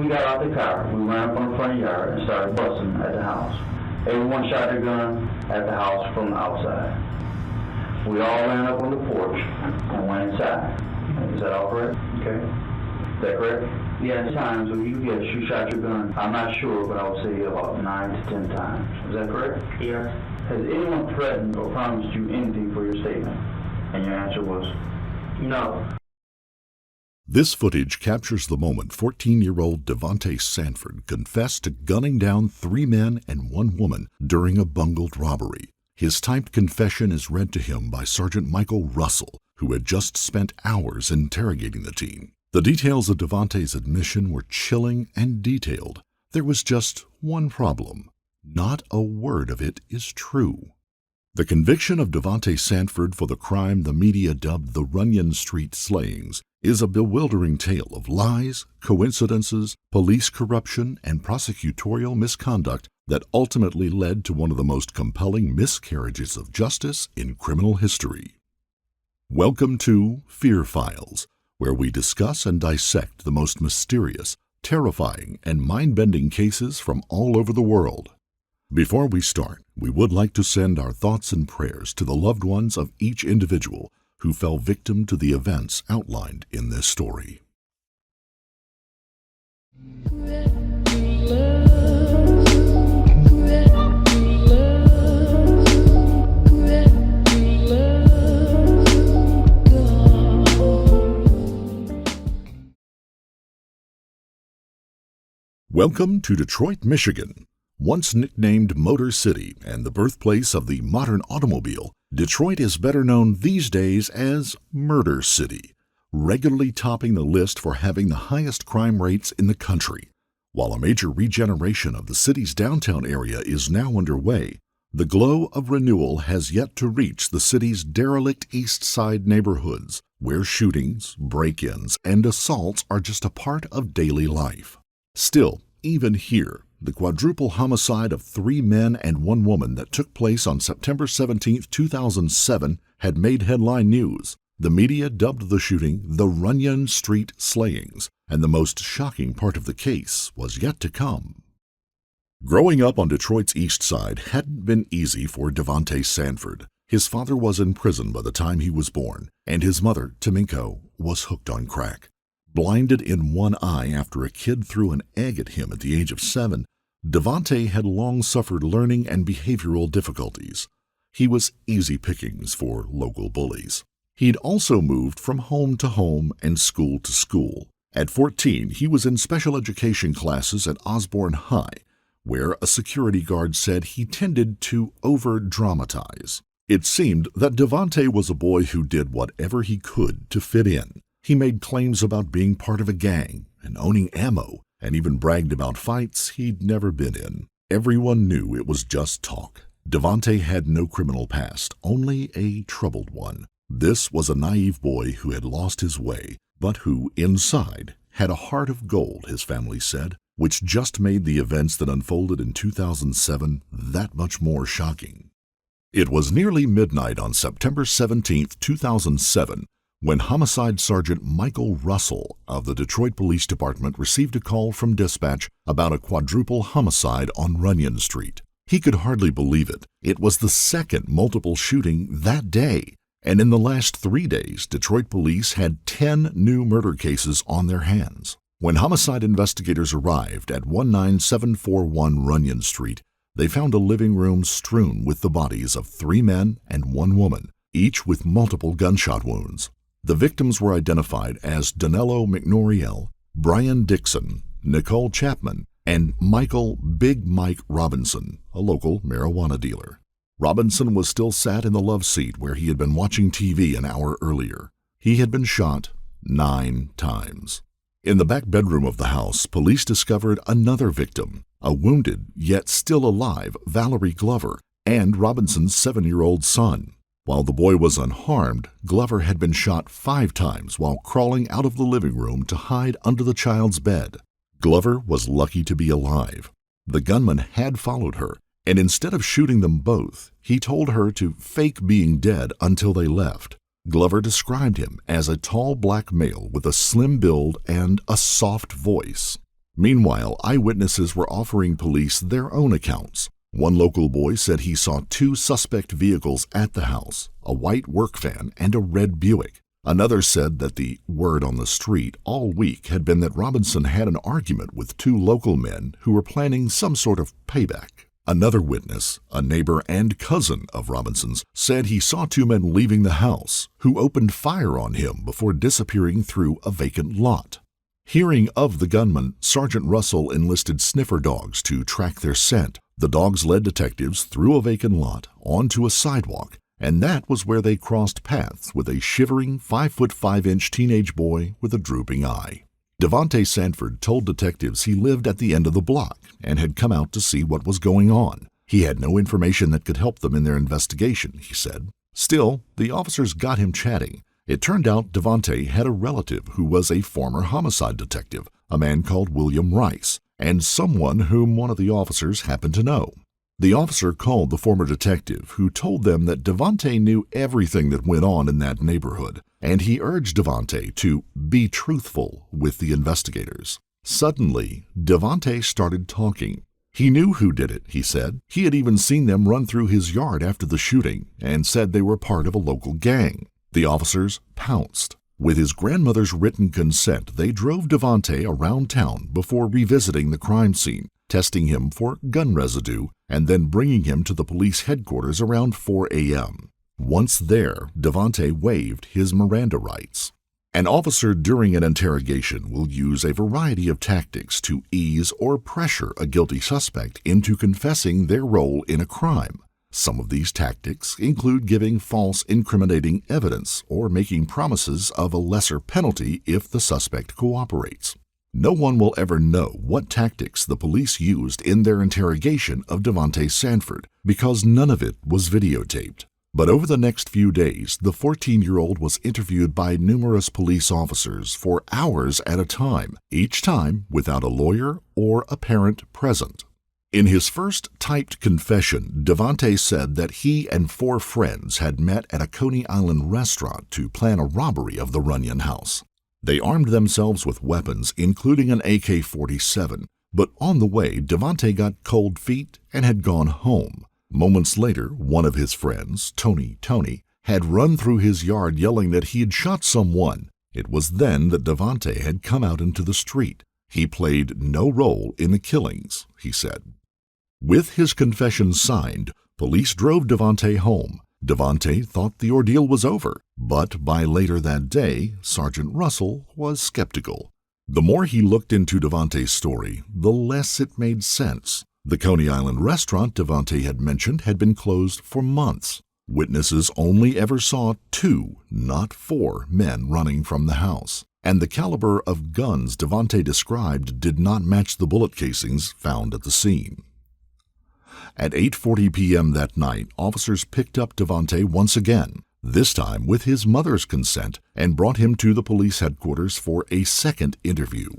got out the car, we ran up on the front yard and started busting at the house. Everyone shot their gun at the house from the outside. We all ran up on the porch and went inside. Is that all correct? Okay. Is that correct? Yeah, times when you shot your gun, I'm not sure, but I would say about 9 to 10 times. Is that correct? Yes. Has anyone threatened or promised you anything for your statement? And your answer was no. This footage captures the moment 14-year-old Davontae Sanford confessed to gunning down 3 men and 1 woman during a bungled robbery. His typed confession is read to him by Sergeant Michael Russell, who had just spent hours interrogating the teen. The details of Devonte's admission were chilling and detailed. There was just one problem. Not a word of it is true. The conviction of Davontae Sanford for the crime the media dubbed the Runyon Street Slayings is a bewildering tale of lies, coincidences, police corruption, and prosecutorial misconduct that ultimately led to one of the most compelling miscarriages of justice in criminal history. Welcome to Fear Files, where we discuss and dissect the most mysterious, terrifying, and mind-bending cases from all over the world. Before we start, we would like to send our thoughts and prayers to the loved ones of each individual who fell victim to the events outlined in this story. Welcome to Detroit, Michigan. Once nicknamed Motor City and the birthplace of the modern automobile, Detroit is better known these days as Murder City, regularly topping the list for having the highest crime rates in the country. While a major regeneration of the city's downtown area is now underway, the glow of renewal has yet to reach the city's derelict East Side neighborhoods, where shootings, break-ins, and assaults are just a part of daily life. Still, even here, the quadruple homicide of 3 men and 1 woman that took place on September 17, 2007 had made headline news. The media dubbed the shooting the Runyon Street Slayings, and the most shocking part of the case was yet to come. Growing up on Detroit's East Side hadn't been easy for Davontae Sanford. His father was in prison by the time he was born, and his mother, Taminko, was hooked on crack. Blinded in one eye after a kid threw an egg at him at the age of 7, Devonte had long suffered learning and behavioral difficulties. He was easy pickings for local bullies. He'd also moved from home to home and school to school. At 14, he was in special education classes at Osborne High, where a security guard said he tended to over-dramatize. It seemed that Devonte was a boy who did whatever he could to fit in. He made claims about being part of a gang and owning ammo, and even bragged about fights he'd never been in. Everyone knew it was just talk. Devonte had no criminal past, only a troubled one. This was a naive boy who had lost his way, but who, inside, had a heart of gold, his family said, which just made the events that unfolded in 2007 that much more shocking. It was nearly midnight on September 17, 2007, when Homicide Sergeant Michael Russell of the Detroit Police Department received a call from dispatch about a quadruple homicide on Runyon Street. He could hardly believe it. It was the second multiple shooting that day, and in the last 3 days, Detroit police had 10 new murder cases on their hands. When homicide investigators arrived at 19741 Runyon Street, they found a living room strewn with the bodies of 3 men and 1 woman, each with multiple gunshot wounds. The victims were identified as Danilo McNoriel, Brian Dixon, Nicole Chapman, and Michael Big Mike Robinson, a local marijuana dealer. Robinson was still sat in the love seat where he had been watching TV an hour earlier. He had been shot 9 times. In the back bedroom of the house, police discovered another victim, a wounded yet still alive Valerie Glover, and Robinson's 7-year-old son. While the boy was unharmed, Glover had been shot 5 times while crawling out of the living room to hide under the child's bed. Glover was lucky to be alive. The gunman had followed her, and instead of shooting them both, he told her to fake being dead until they left. Glover described him as a tall black male with a slim build and a soft voice. Meanwhile, eyewitnesses were offering police their own accounts. One local boy said he saw 2 suspect vehicles at the house, a white work van and a red Buick. Another said that the word on the street all week had been that Robinson had an argument with 2 local men who were planning some sort of payback. Another witness, a neighbor and cousin of Robinson's, said he saw 2 men leaving the house who opened fire on him before disappearing through a vacant lot. Hearing of the gunman, Sergeant Russell enlisted sniffer dogs to track their scent. The dogs led detectives through a vacant lot onto a sidewalk, and that was where they crossed paths with a shivering 5'5" teenage boy with a drooping eye. Davontae Sanford told detectives he lived at the end of the block and had come out to see what was going on. He had no information that could help them in their investigation, he said. Still, the officers got him chatting. It turned out Devonte had a relative who was a former homicide detective, a man called William Rice, and someone whom one of the officers happened to know. The officer called the former detective, who told them that Devonte knew everything that went on in that neighborhood, and he urged Devonte to be truthful with the investigators. Suddenly, Devonte started talking. He knew who did it, he said. He had even seen them run through his yard after the shooting and said they were part of a local gang. The officers pounced. With his grandmother's written consent, they drove Devonte around town before revisiting the crime scene, testing him for gun residue, and then bringing him to the police headquarters around 4 a.m. Once there, Devonte waived his Miranda rights. An officer during an interrogation will use a variety of tactics to ease or pressure a guilty suspect into confessing their role in a crime. Some of these tactics include giving false incriminating evidence or making promises of a lesser penalty if the suspect cooperates. No one will ever know what tactics the police used in their interrogation of Davontae Sanford because none of it was videotaped. But over the next few days, the 14-year-old was interviewed by numerous police officers for hours at a time, each time without a lawyer or a parent present. In his first typed confession, Devonte said that he and 4 friends had met at a Coney Island restaurant to plan a robbery of the Runyon house. They armed themselves with weapons, including an AK-47, but on the way, Devonte got cold feet and had gone home. Moments later, one of his friends, Tony, had run through his yard yelling that he had shot someone. It was then that Devonte had come out into the street. He played no role in the killings, he said. With his confession signed, police drove Devonte home. Devonte thought the ordeal was over, but by later that day, Sergeant Russell was skeptical. The more he looked into Devonte's story, the less it made sense. The Coney Island restaurant Devonte had mentioned had been closed for months. Witnesses only ever saw 2, not 4, men running from the house, and the caliber of guns Devonte described did not match the bullet casings found at the scene. At 8:40 p.m. that night, officers picked up Devonte once again, this time with his mother's consent, and brought him to the police headquarters for a second interview.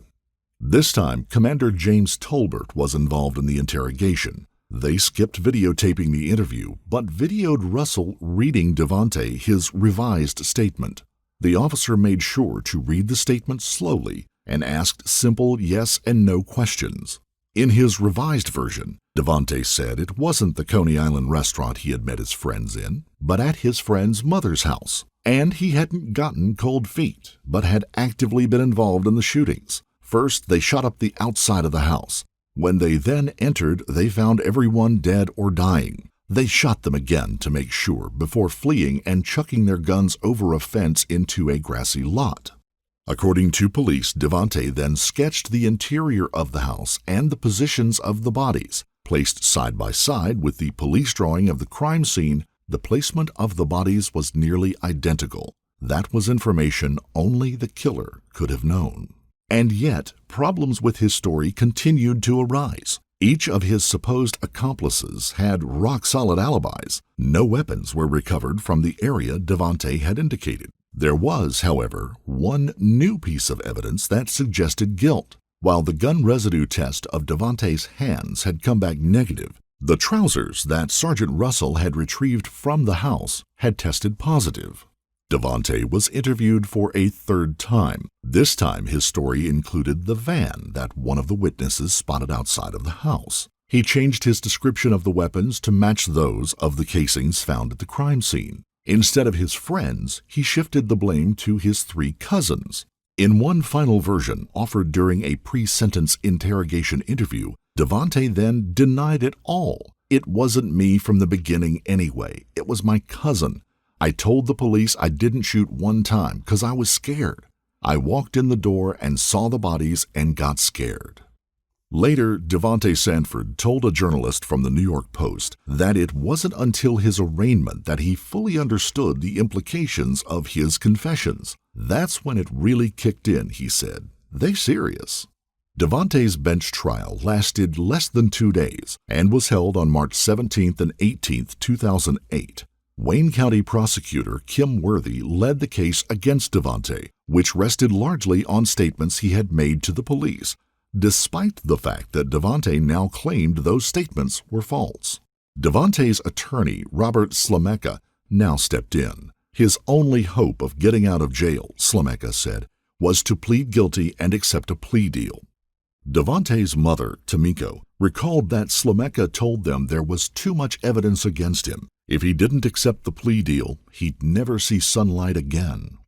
This time, Commander James Tolbert was involved in the interrogation. They skipped videotaping the interview, but videoed Russell reading Devonte his revised statement. The officer made sure to read the statement slowly and asked simple yes and no questions. In his revised version, Devonte said it wasn't the Coney Island restaurant he had met his friends in, but at his friend's mother's house, and he hadn't gotten cold feet, but had actively been involved in the shootings. First, they shot up the outside of the house. When they then entered, they found everyone dead or dying. They shot them again to make sure before fleeing and chucking their guns over a fence into a grassy lot. According to police, Devonte then sketched the interior of the house and the positions of the bodies. Placed side by side with the police drawing of the crime scene, the placement of the bodies was nearly identical. That was information only the killer could have known. And yet, problems with his story continued to arise. Each of his supposed accomplices had rock-solid alibis. No weapons were recovered from the area Devonte had indicated. There was, however, one new piece of evidence that suggested guilt. While the gun residue test of Devonte's hands had come back negative, the trousers that Sergeant Russell had retrieved from the house had tested positive. Devonte was interviewed for a third time. This time, his story included the van that one of the witnesses spotted outside of the house. He changed his description of the weapons to match those of the casings found at the crime scene. Instead of his friends, he shifted the blame to his 3 cousins. In one final version offered during a pre-sentence interrogation interview, Devonte then denied it all. "It wasn't me from the beginning anyway. It was my cousin. I told the police I didn't shoot one time because I was scared. I walked in the door and saw the bodies and got scared." Later, Davontae Sanford told a journalist from the New York Post that it wasn't until his arraignment that he fully understood the implications of his confessions. "That's when it really kicked in," he said. "They serious." Devonte's bench trial lasted less than 2 days and was held on March 17th and 18th, 2008. Wayne County prosecutor Kim Worthy led the case against Devonte, which rested largely on statements he had made to the police, despite the fact that Devonte now claimed those statements were false. Devonte's attorney, Robert Slameka, now stepped in. His only hope of getting out of jail, Slameka said, was to plead guilty and accept a plea deal. Devonte's mother, Tamiko, recalled that Slameka told them there was too much evidence against him. If he didn't accept the plea deal, he'd never see sunlight again.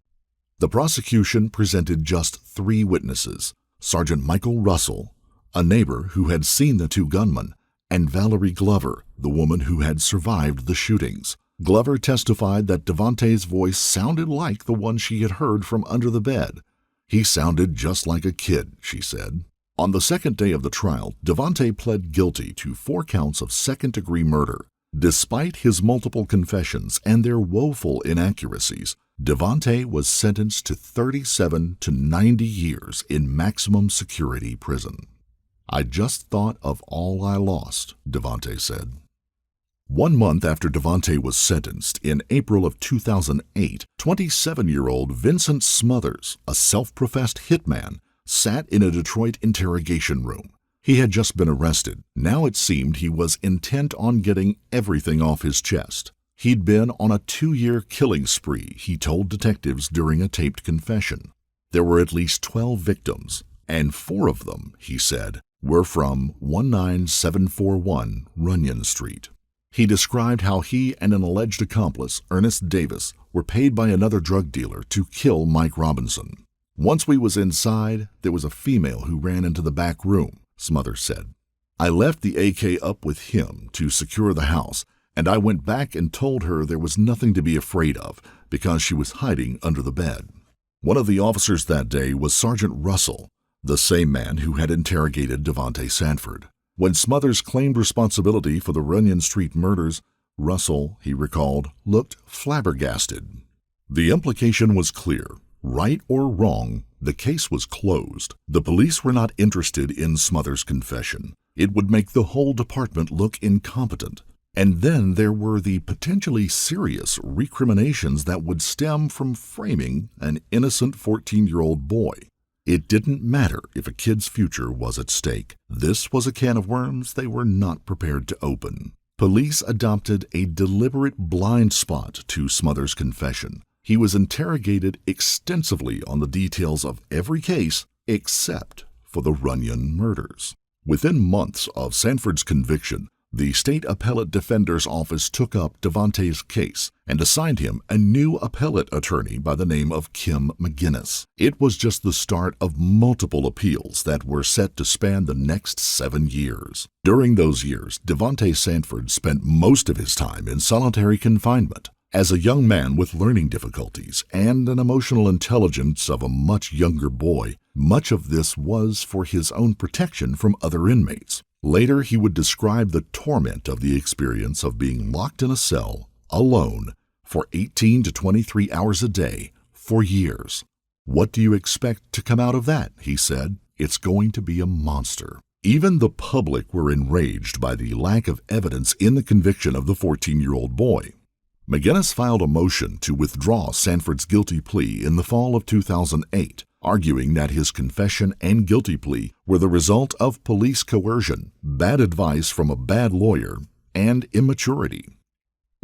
The prosecution presented just 3 witnesses: Sergeant Michael Russell, a neighbor who had seen the 2 gunmen, and Valerie Glover, the woman who had survived the shootings. Glover testified that Devonte's voice sounded like the one she had heard from under the bed. "He sounded just like a kid," she said. On the second day of the trial, Devonte pled guilty to 4 counts of second-degree murder. Despite his multiple confessions and their woeful inaccuracies, Devonte was sentenced to 37 to 90 years in maximum security prison. "I just thought of all I lost," Devonte said. 1 month after Devonte was sentenced, in April of 2008, 27-year-old Vincent Smothers, a self-professed hitman, sat in a Detroit interrogation room. He had just been arrested. Now it seemed he was intent on getting everything off his chest. He'd been on a 2-year killing spree, he told detectives during a taped confession. There were at least 12 victims, and 4 of them, he said, were from 19741 Runyon Street. He described how he and an alleged accomplice, Ernest Davis, were paid by another drug dealer to kill Mike Robinson. "Once we was inside, there was a female who ran into the back room," Smothers said. "I left the AK up with him to secure the house, and I went back and told her there was nothing to be afraid of because she was hiding under the bed." One of the officers that day was Sergeant Russell, the same man who had interrogated Davontae Sanford. When Smothers claimed responsibility for the Runyon Street murders, Russell, he recalled, looked flabbergasted. The implication was clear. Right or wrong, the case was closed. The police were not interested in Smothers' confession. It would make the whole department look incompetent. And then there were the potentially serious recriminations that would stem from framing an innocent 14-year-old boy. It didn't matter if a kid's future was at stake. This was a can of worms they were not prepared to open. Police adopted a deliberate blind spot to Smothers' confession. He was interrogated extensively on the details of every case except for the Runyon murders. Within months of Sanford's conviction, the State Appellate Defender's Office took up Devonte's case and assigned him a new appellate attorney by the name of Kim McGinnis. It was just the start of multiple appeals that were set to span the next 7 years. During those years, Davontae Sanford spent most of his time in solitary confinement. As a young man with learning difficulties and an emotional intelligence of a much younger boy, much of this was for his own protection from other inmates. Later, he would describe the torment of the experience of being locked in a cell, alone, for 18 to 23 hours a day, for years. "What do you expect to come out of that?" he said. "It's going to be a monster." Even the public were enraged by the lack of evidence in the conviction of the 14-year-old boy. McGinnis filed a motion to withdraw Sanford's guilty plea in the fall of 2008, arguing that his confession and guilty plea were the result of police coercion, bad advice from a bad lawyer, and immaturity.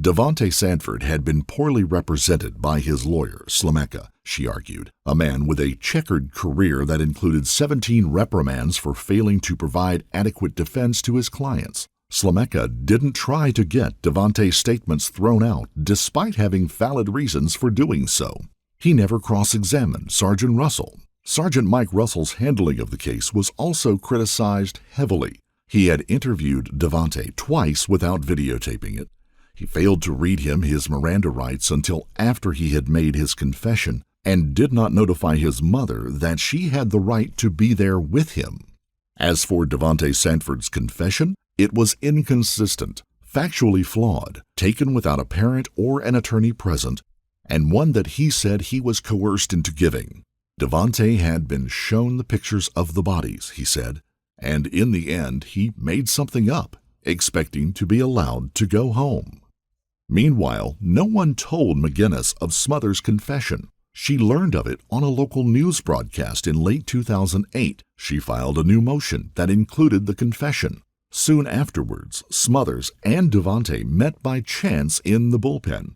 Davontae Sanford had been poorly represented by his lawyer, Slameka, she argued, a man with a checkered career that included 17 reprimands for failing to provide adequate defense to his clients. Slameka didn't try to get Devonte's statements thrown out despite having valid reasons for doing so. He never cross-examined Sergeant Russell. Sergeant Mike Russell's handling of the case was also criticized heavily. He had interviewed Devonte twice without videotaping it. He failed to read him his Miranda rights until after he had made his confession and did not notify his mother that she had the right to be there with him. As for Davontae Sanford's confession, it was inconsistent, factually flawed, taken without a parent or an attorney present, and one that he said he was coerced into giving. Devonte had been shown the pictures of the bodies, he said, and in the end he made something up, expecting to be allowed to go home. Meanwhile, no one told McGinnis of Smothers' confession. She learned of it on a local news broadcast in late 2008. She filed a new motion that included the confession. Soon afterwards, Smothers and Devonte met by chance in the bullpen.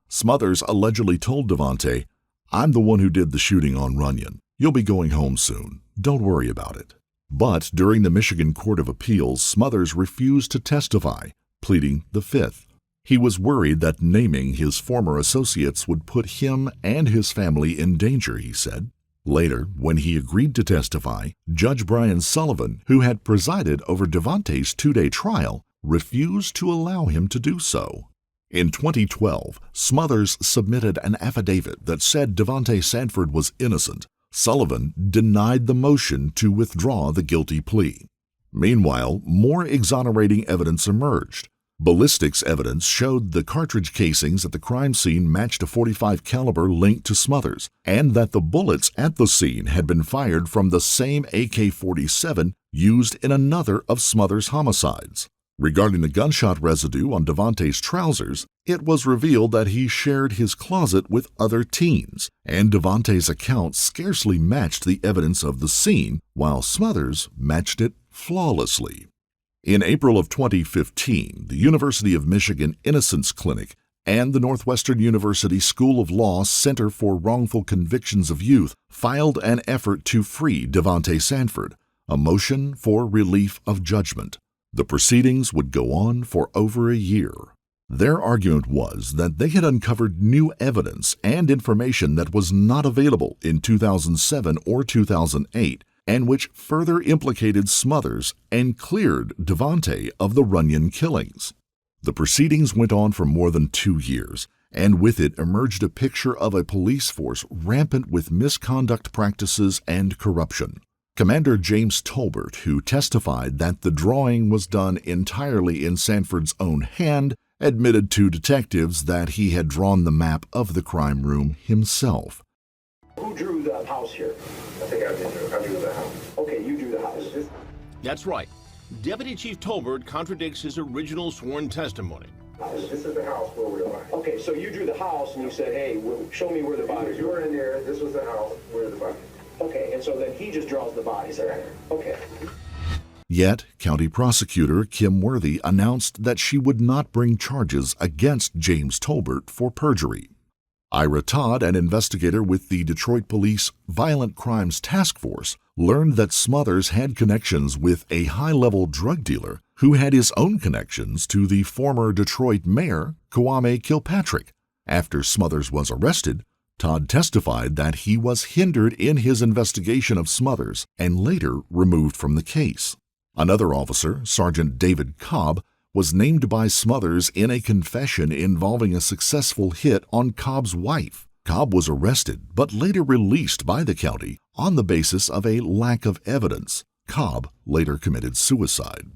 Smothers allegedly told Devonte, "I'm the one who did the shooting on Runyon. You'll be going home soon. Don't worry about it." But during the Michigan Court of Appeals, Smothers refused to testify, pleading the Fifth. He was worried that naming his former associates would put him and his family in danger, he said. Later, when he agreed to testify, Judge Brian Sullivan, who had presided over Devonte's two-day trial, refused to allow him to do so. In 2012, Smothers submitted an affidavit that said Davontae Sanford was innocent. Sullivan denied the motion to withdraw the guilty plea. Meanwhile, more exonerating evidence emerged. Ballistics evidence showed the cartridge casings at the crime scene matched a .45 caliber linked to Smothers, and that the bullets at the scene had been fired from the same AK-47 used in another of Smothers' homicides. Regarding the gunshot residue on Devonte's trousers, it was revealed that he shared his closet with other teens, and Devonte's account scarcely matched the evidence of the scene, while Smothers matched it flawlessly. In April of 2015, the University of Michigan Innocence Clinic and the Northwestern University School of Law Center for Wrongful Convictions of Youth filed an effort to free Davontae Sanford, a motion for relief of judgment. The proceedings would go on for over a year. Their argument was that they had uncovered new evidence and information that was not available in 2007 or 2008, and which further implicated Smothers and cleared Devonte of the Runyon killings. The proceedings went on for more than 2 years, and with it emerged a picture of a police force rampant with misconduct practices and corruption. Commander James Tolbert, who testified that the drawing was done entirely in Sanford's own hand, admitted to detectives that he had drawn the map of the crime room himself. Who drew the house here? I think I drew the house. Okay, you drew the house. That's right. Deputy Chief Tolbert contradicts his original sworn testimony. This is the house where we are. Okay, so you drew the house and you said, hey, show me where the bodies You are. were in there. This was the house where the bodies. Okay, and so then he just draws the bodies there. Okay. Yet, County Prosecutor Kim Worthy announced that she would not bring charges against James Tolbert for perjury. Ira Todd, an investigator with the Detroit Police Violent Crimes Task Force, learned that Smothers had connections with a high-level drug dealer who had his own connections to the former Detroit mayor, Kwame Kilpatrick. After Smothers was arrested, Todd testified that he was hindered in his investigation of Smothers and later removed from the case. Another officer, Sergeant David Cobb, was named by Smothers in a confession involving a successful hit on Cobb's wife. Cobb was arrested but later released by the county on the basis of a lack of evidence. Cobb later committed suicide.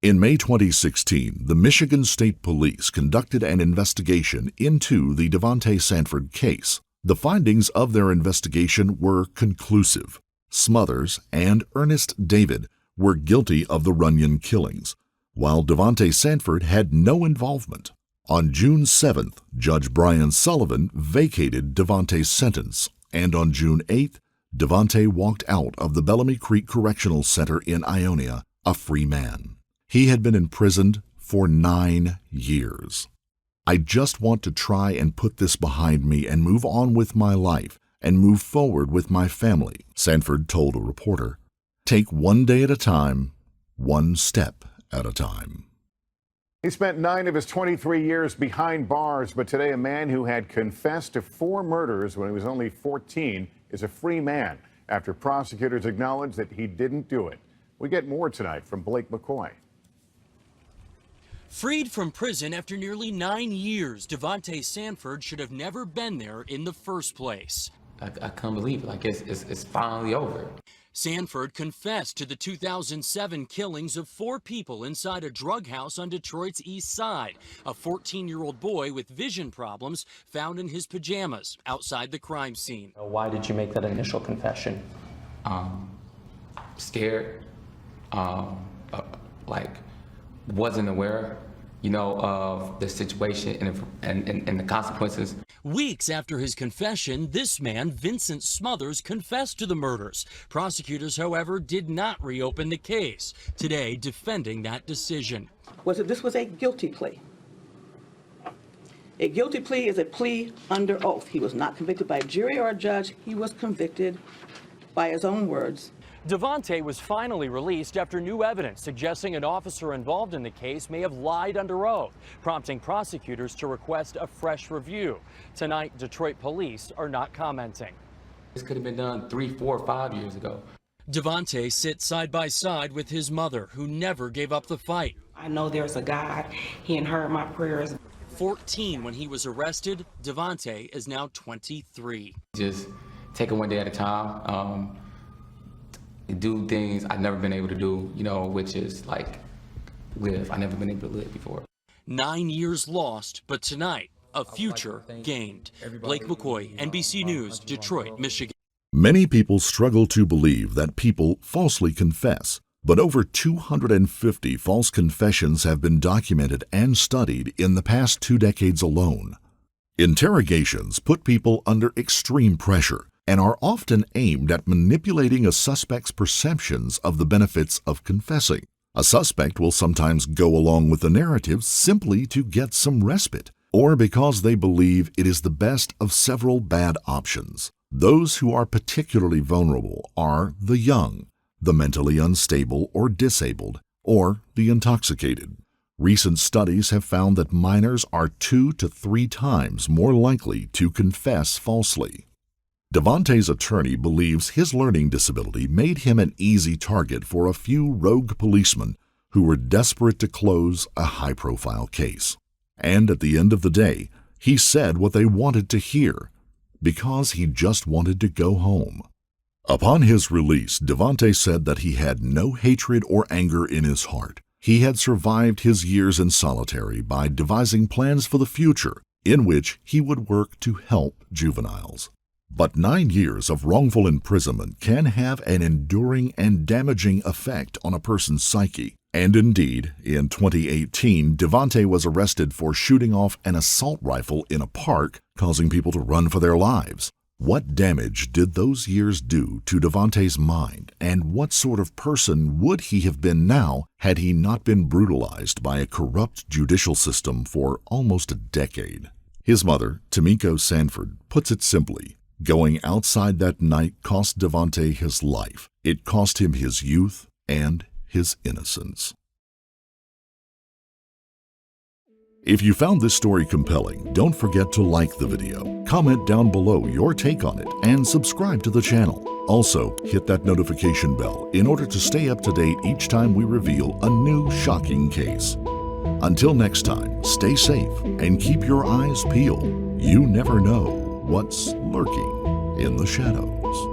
In May 2016, the Michigan State Police conducted an investigation into the Davontae Sanford case. The findings of their investigation were conclusive. Smothers and Ernest David were guilty of the Runyon killings, while Davontae Sanford had no involvement. On June 7th, Judge Brian Sullivan vacated Devonte's sentence, and on June 8th, Devonte walked out of the Bellamy Creek Correctional Center in Ionia, a free man. He had been imprisoned for 9 years. I just want to try and put this behind me and move on with my life and move forward with my family, Sanford told a reporter. Take one day at a time, one step at a time. He spent 9 of his 23 years behind bars, but today a man who had confessed to 4 murders when he was only 14 is a free man after prosecutors acknowledged that he didn't do it. We get more tonight from Blake McCoy. Freed from prison after nearly 9 years, Davontae Sanford should have never been there in the first place. I can't believe it. Like, it's finally over. Sanford confessed to the 2007 killings of 4 people inside a drug house on Detroit's east side. A 14-year-old boy with vision problems found in his pajamas outside the crime scene. Why did you make that initial confession? Scared, like wasn't aware, of the situation and the consequences. Weeks after his confession, this man, Vincent Smothers, confessed to the murders. Prosecutors, however, did not reopen the case, today defending that decision. This was a guilty plea. A guilty plea is a plea under oath. He was not convicted by a jury or a judge. He was convicted by his own words. Devonte was finally released after new evidence suggesting an officer involved in the case may have lied under oath, prompting prosecutors to request a fresh review. Tonight, Detroit police are not commenting. This could have been done 3, 4, 5 years ago. Devonte sits side by side with his mother, who never gave up the fight. I know there's a God. He heard my prayers. 14 when he was arrested, Devonte is now 23. Just take it one day at a time. Do things I've never been able to do, which is like live. I've never been able to live before. 9 years lost, but tonight, a future gained. Blake McCoy, NBC News, Detroit, Michigan. Many people struggle to believe that people falsely confess, but over 250 false confessions have been documented and studied in the past 2 decades alone. Interrogations put people under extreme pressure and are often aimed at manipulating a suspect's perceptions of the benefits of confessing. A suspect will sometimes go along with the narrative simply to get some respite, or because they believe it is the best of several bad options. Those who are particularly vulnerable are the young, the mentally unstable or disabled, or the intoxicated. Recent studies have found that minors are 2 to 3 times more likely to confess falsely. Devontae's attorney believes his learning disability made him an easy target for a few rogue policemen who were desperate to close a high-profile case. And at the end of the day, he said what they wanted to hear, because he just wanted to go home. Upon his release, Devonte said that he had no hatred or anger in his heart. He had survived his years in solitary by devising plans for the future in which he would work to help juveniles. But 9 years of wrongful imprisonment can have an enduring and damaging effect on a person's psyche. And indeed, in 2018, Devonte was arrested for shooting off an assault rifle in a park, causing people to run for their lives. What damage did those years do to Devonte's mind, and what sort of person would he have been now had he not been brutalized by a corrupt judicial system for almost a decade? His mother, Tamiko Sanford, puts it simply. Going outside that night cost Devonte his life. It cost him his youth and his innocence. If you found this story compelling, don't forget to like the video, comment down below your take on it, and subscribe to the channel. Also, hit that notification bell in order to stay up to date each time we reveal a new shocking case. Until next time, stay safe and keep your eyes peeled. You never know what's lurking in the shadows.